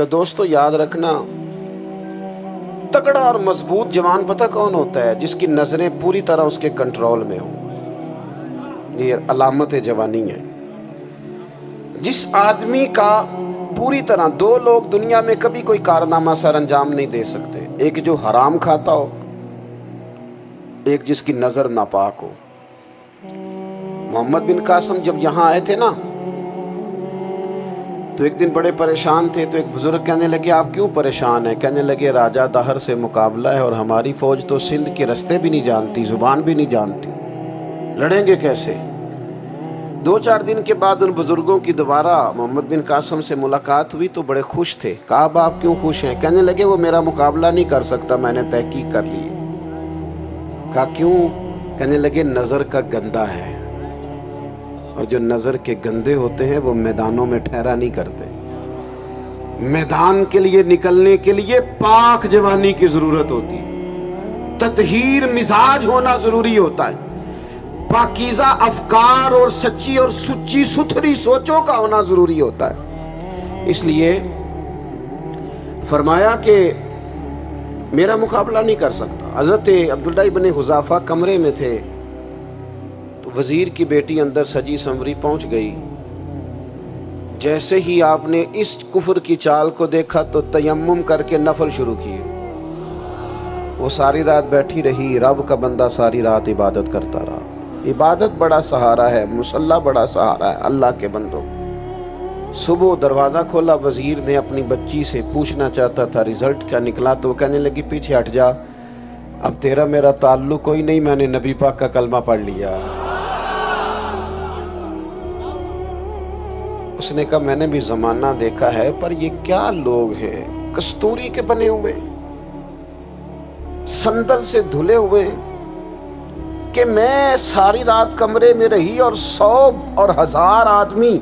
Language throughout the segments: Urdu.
دوستو یاد رکھنا، تگڑا اور مضبوط جوان پتہ کون ہوتا ہے؟ جس کی نظریں پوری طرح اس کے کنٹرول میں ہوں۔ یہ علامت جوانی ہے۔ جس آدمی کا پوری طرح، دو لوگ دنیا میں کبھی کوئی کارنامہ سر انجام نہیں دے سکتے، ایک جو حرام کھاتا ہو، ایک جس کی نظر ناپاک ہو۔ محمد بن قاسم جب یہاں آئے تھے نا، تو ایک دن بڑے پریشان تھے، تو ایک بزرگ کہنے لگے آپ کیوں پریشان ہیں؟ کہنے لگے راجہ دہر سے مقابلہ ہے اور ہماری فوج تو سندھ کے رستے بھی نہیں جانتی، زبان بھی نہیں جانتی، لڑیں گے کیسے؟ 2-4 دن کے بعد ان بزرگوں کی دوبارہ محمد بن قاسم سے ملاقات ہوئی تو بڑے خوش تھے۔ کہا اب آپ کیوں خوش ہیں؟ کہنے لگے وہ میرا مقابلہ نہیں کر سکتا، میں نے تحقیق کر لی۔ کہا کیوں؟ کہنے لگے نظر کا گندہ ہے، اور جو نظر کے گندے ہوتے ہیں وہ میدانوں میں ٹھہرا نہیں کرتے۔ میدان کے لیے نکلنے کے لیے پاک جوانی کی ضرورت ہوتی ہے، تطہیر مزاج ہونا ضروری ہوتا ہے، پاکیزہ افکار اور سچی اور سچی ستھری سوچوں کا ہونا ضروری ہوتا ہے۔ اس لیے فرمایا کہ میرا مقابلہ نہیں کر سکتا۔ حضرت عبداللہ ابن حذافہ کمرے میں تھے، تو وزیر کی بیٹی اندر سجی سنوری پہنچ گئی۔ جیسے ہی آپ نے اس کفر کی چال کو دیکھا تو تیمم کر کے نفل شروع کیے۔ وہ ساری رات بیٹھی رہی، رب کا بندہ ساری رات عبادت کرتا رہا۔ عبادت بڑا سہارا ہے، مصلی بڑا سہارا ہے اللہ کے بندوں۔ صبح دروازہ کھولا، وزیر نے اپنی بچی سے پوچھنا چاہتا تھا رزلٹ کیا نکلا، تو وہ کہنے لگی پیچھے ہٹ جا، اب تیرا میرا تعلق کوئی نہیں، میں نے نبی پاک کا کلمہ پڑھ لیا۔ اس نے کہا میں نے بھی زمانہ دیکھا ہے، پر یہ کیا لوگ ہیں، کستوری کے بنے ہوئے، سندل سے دھلے ہوئے، کہ میں ساری رات کمرے میں رہی اور 100 اور 1000 آدمی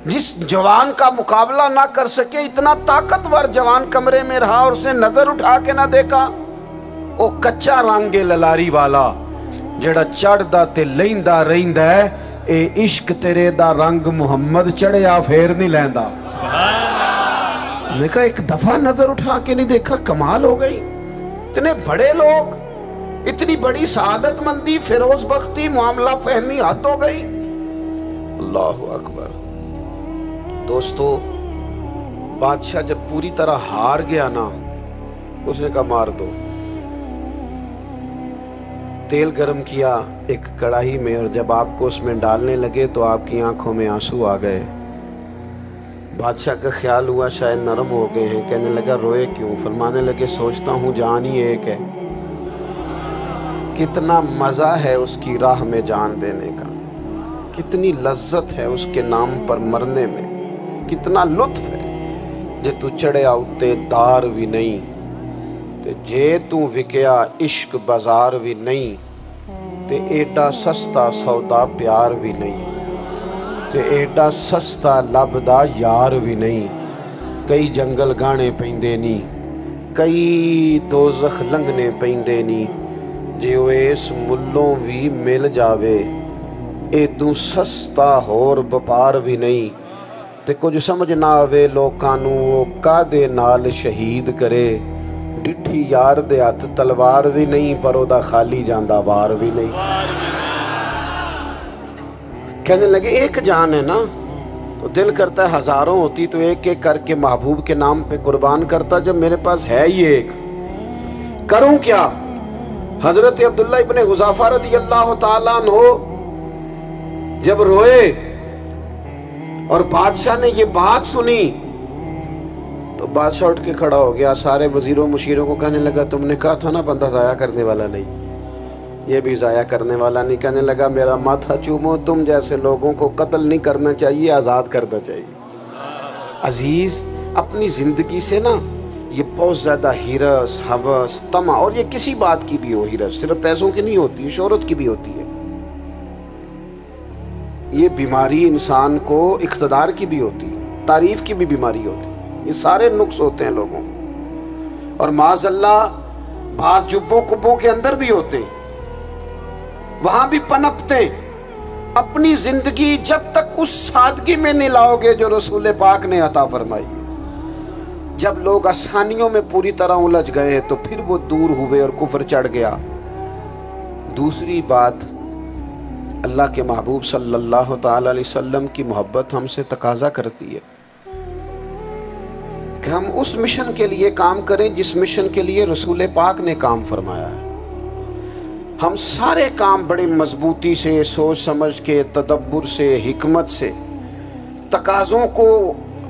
جس جوان کا مقابلہ نہ کر سکے، اتنا طاقتور جوان کمرے میں رہا اور اسے نظر اٹھا کے نہ دیکھا۔ وہ کچا رنگے للاری والا جڑا چڑھدا تے لیندا رہندا ہے، اے عشق تیرے دا رنگ محمد چڑھیا پھر نہیں لیندا۔ میں کہا ایک دفعہ نظر اٹھا کے نہیں دیکھا، کمال ہو گئی۔ اتنے بڑے لوگ، اتنی بڑی سعادت مندی، فیروز بختی، معاملہ فہمی حد ہو گئی۔ اللہ اکبر۔ دوستو بادشاہ جب پوری طرح ہار گیا نا، اس نے کہا مار دو۔ تیل گرم کیا ایک کڑاہی میں، اور جب آپ کو اس میں ڈالنے لگے تو آپ کی آنکھوں میں آنسو آ گئے۔ بادشاہ کا خیال ہوا شاید نرم ہو گئے ہیں، کہنے لگا روئے کیوں؟ فرمانے لگے سوچتا ہوں جان ہی ایک ہے، کتنا مزہ ہے اس کی راہ میں جان دینے کا، کتنی لذت ہے اس کے نام پر مرنے میں، کتنا لطف ہے۔ جے تو چڑھیا اتے دار بھی نہیں، تے جے تو وکیا عشق بازار بھی نہیں، تے ایڈا سستا سودا پیار بھی نہیں، تے ایڈا سستا لبدا یار بھی نہیں۔ کئی جنگل گانے پیندے نی، کئی دوزخ لنگنے پیندے نی، جے وہ اس ملوں بھی مل جاوے، ایدوں سستا ہور بپار بھی نہیں۔ تے کچھ سمجھ نہ آوے لوکاں نوں وہ کادے نال شہید کرے، ڈٹھی یار دے ہاتھ تلوار بھی نہیں، پر او دا خالی جاندہ وار بھی نہیں۔ کہنے لگے ایک جان ہے نا، تو دل کرتا ہے ہزاروں ہوتی تو ایک ایک کر کے محبوب کے نام پہ قربان کرتا، جب میرے پاس ہے ہی ایک، کروں کیا؟ حضرت عبداللہ ابن حذافہ رضی اللہ تعالیٰ عنہ جب روئے اور بادشاہ نے یہ بات سنی، تو بادشاہ اٹھ کے کھڑا ہو گیا، سارے وزیروں مشیروں کو کہنے لگا تم نے کہا تھا نا بندہ ضائع کرنے والا نہیں، یہ بھی ضائع کرنے والا نہیں۔ کہنے لگا میرا ماتھا چومو، تم جیسے لوگوں کو قتل نہیں کرنا چاہیے، آزاد کرنا چاہیے۔ عزیز اپنی زندگی سے نا یہ بہت زیادہ ہرس، ہوس، طمع، اور یہ کسی بات کی بھی ہو، ہرس صرف پیسوں کی نہیں ہوتی، شہرت کی بھی ہوتی ہے، یہ بیماری انسان کو اقتدار کی بھی ہوتی ہے، تعریف کی بھی بیماری ہوتی ہے، یہ سارے نقص ہوتے ہیں لوگوں کو، اور معاذ اللہ بعض جبوں کبوں کے اندر بھی ہوتے ہیں، وہاں بھی پنپتے ہیں۔ اپنی زندگی جب تک اس سادگی میں نہیں لاؤ گے جو رسول پاک نے عطا فرمائی، جب لوگ آسانیوں میں پوری طرح الجھ گئے تو پھر وہ دور ہوئے اور کفر چڑھ گیا۔ دوسری بات، اللہ کے محبوب صلی اللہ تعالی علیہ وسلم کی محبت ہم سے تقاضا کرتی ہے کہ ہم اس مشن کے لیے کام کریں جس مشن کے لیے رسول پاک نے کام فرمایا ہے۔ ہم سارے کام بڑے مضبوطی سے، سوچ سمجھ کے، تدبر سے، حکمت سے، تقاضوں کو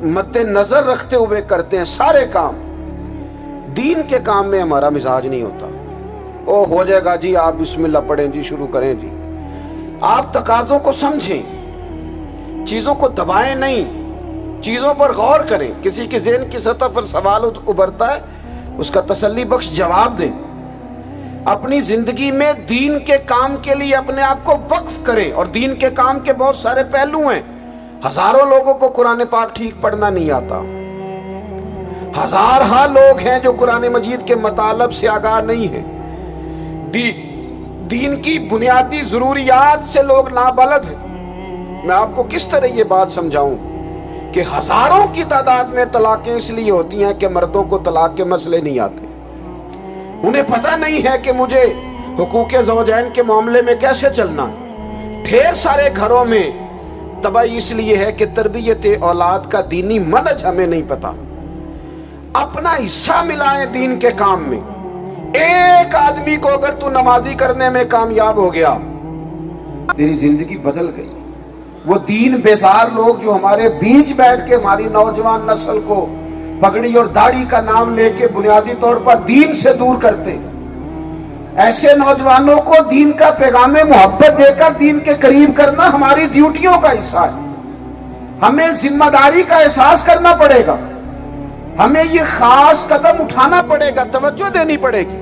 مد نظر رکھتے ہوئے کرتے ہیں سارے کام۔ دین کے کام میں ہمارا مزاج نہیں ہوتا، او ہو جائے گا جی، آپ بسم اللہ پڑھیں جی، شروع کریں جی۔ آپ تقاضوں کو سمجھیں، چیزوں کو دبائیں نہیں، چیزوں پر غور کریں۔ کسی کے ذہن کی سطح پر سوال ابھرتا ہے، اس کا تسلی بخش جواب دیں۔ اپنی زندگی میں دین کے کام کے لیے اپنے آپ کو وقف کریں، اور دین کے کام کے بہت سارے پہلو ہیں۔ ہزاروں لوگوں کو قرآن پاک ٹھیک پڑھنا نہیں آتا، ہزارہا لوگ ہیں جو قرآن مجید کے مطالب سے آگاہ نہیں ہیں، دین کی بنیادی ضروریات سے لوگ نابلد ہیں۔ میں آپ کو کس طرح یہ بات سمجھاؤں کہ ہزاروں کی تعداد میں طلاقیں اس لیے ہوتی ہیں کہ مردوں کو طلاق کے مسئلے نہیں آتے، انہیں پتہ نہیں ہے کہ مجھے حقوق زوجین کے معاملے میں کیسے چلنا ہے۔ ڈھیر سارے گھروں میں تباہی اس لیے ہے کہ تربیت اولاد کا دینی منہج ہمیں نہیں پتا۔ اپنا حصہ ملائیں دین کے کام میں۔ ایک آدمی کو اگر تو نمازی کرنے میں کامیاب ہو گیا، تیری زندگی بدل گئی۔ وہ دین بیزار لوگ جو ہمارے بیچ بیٹھ کے ہماری نوجوان نسل کو پگڑی اور داڑھی کا نام لے کے بنیادی طور پر دین سے دور کرتے، ایسے نوجوانوں کو دین کا پیغام محبت دے کر دین کے قریب کرنا ہماری ڈیوٹیوں کا حصہ ہے۔ ہمیں ذمہ داری کا احساس کرنا پڑے گا، ہمیں یہ خاص قدم اٹھانا پڑے گا، توجہ دینی پڑے گی۔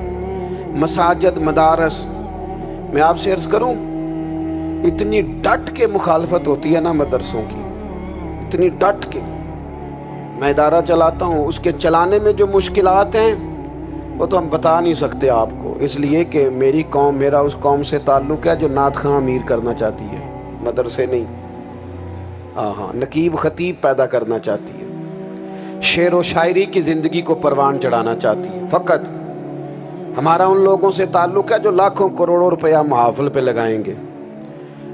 مساجد، مدارس، میں آپ سے عرض کروں، اتنی ڈٹ کے مخالفت ہوتی ہے نا مدرسوں کی، اتنی ڈٹ کے۔ میں ادارہ چلاتا ہوں، اس کے چلانے میں جو مشکلات ہیں وہ تو ہم بتا نہیں سکتے آپ کو، اس لیے کہ میری قوم، میرا اس قوم سے تعلق ہے جو نعت خواں امیر کرنا چاہتی ہے، مدرسے نہیں، نقیب خطیب پیدا کرنا چاہتی ہے، شعر و شاعری کی زندگی کو پروان چڑھانا چاہتی ہے۔ فقط ہمارا ان لوگوں سے تعلق ہے جو لاکھوں کروڑوں روپیہ محافل پہ لگائیں گے،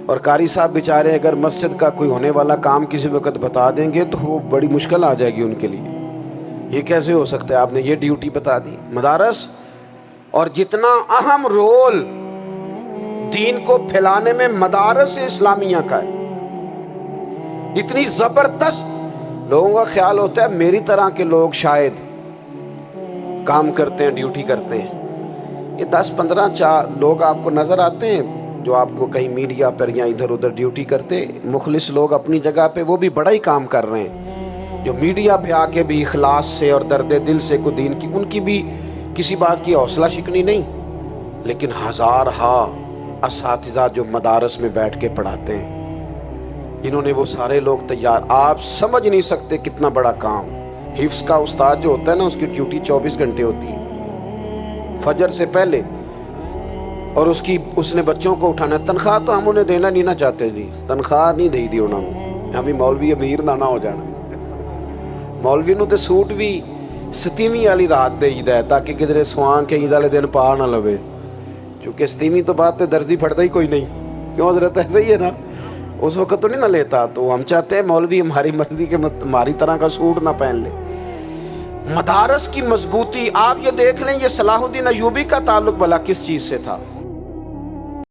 اور قاری صاحب بیچارے اگر مسجد کا کوئی ہونے والا کام کسی وقت بتا دیں گے تو وہ بڑی مشکل آ جائے گی ان کے لیے۔ یہ کیسے ہو سکتا ہے، آپ نے یہ ڈیوٹی بتا دی۔ مدارس، اور جتنا اہم رول دین کو پھیلانے میں مدارس اسلامیہ کا ہے، اتنی زبردست، لوگوں کا خیال ہوتا ہے میری طرح کے لوگ شاید کام کرتے ہیں، ڈیوٹی کرتے ہیں۔ یہ 10-15 لوگ آپ کو نظر آتے ہیں جو آپ کو کہیں میڈیا پر یا ادھر ادھر ڈیوٹی کرتے، مخلص لوگ اپنی جگہ پہ وہ بھی بڑا ہی کام کر رہے ہیں، جو میڈیا پہ آ کے بھی اخلاص سے اور درد دل سے کو دین کی، ان کی بھی کسی بات کی حوصلہ شکنی نہیں، لیکن ہزارہا اساتذہ جو مدارس میں بیٹھ کے پڑھاتے ہیں، جنہوں نے وہ سارے لوگ تیار، آپ سمجھ نہیں سکتے کتنا بڑا کام۔ حفظ کا استاد جو ہوتا ہے نا، اس کی ڈیوٹی 24 گھنٹے ہوتی ہے، فجر سے پہلے، اور اس نے بچوں کو اٹھانا ہے۔ تنخواہ تو ہم انہیں دینا نہیں نہ چاہتے جی، تنخواہ نہیں دے دی انہوں نے، ہمیں مولوی امیر نہ ہو جانا، مولوی نو تے سوٹ بھی 27ویں والی رات دے ہے تاکہ کدھر سوان کے عید والے دن پا نہ لوے، کیونکہ 27ویں تو بعد تے درزی پھڑتا ہی کوئی نہیں، کیوں حضرت ایسا ہی ہے نا، اس وقت تو نہیں نہ لیتا۔ تو ہم چاہتے ہیں مولوی ہماری مرضی کے ہماری طرح کا سوٹ نہ پہن لے۔ مدارس کی مضبوطی، آپ یہ دیکھ لیں، یہ صلاح الدین ایوبی کا تعلق بھلا کس چیز سے تھا؟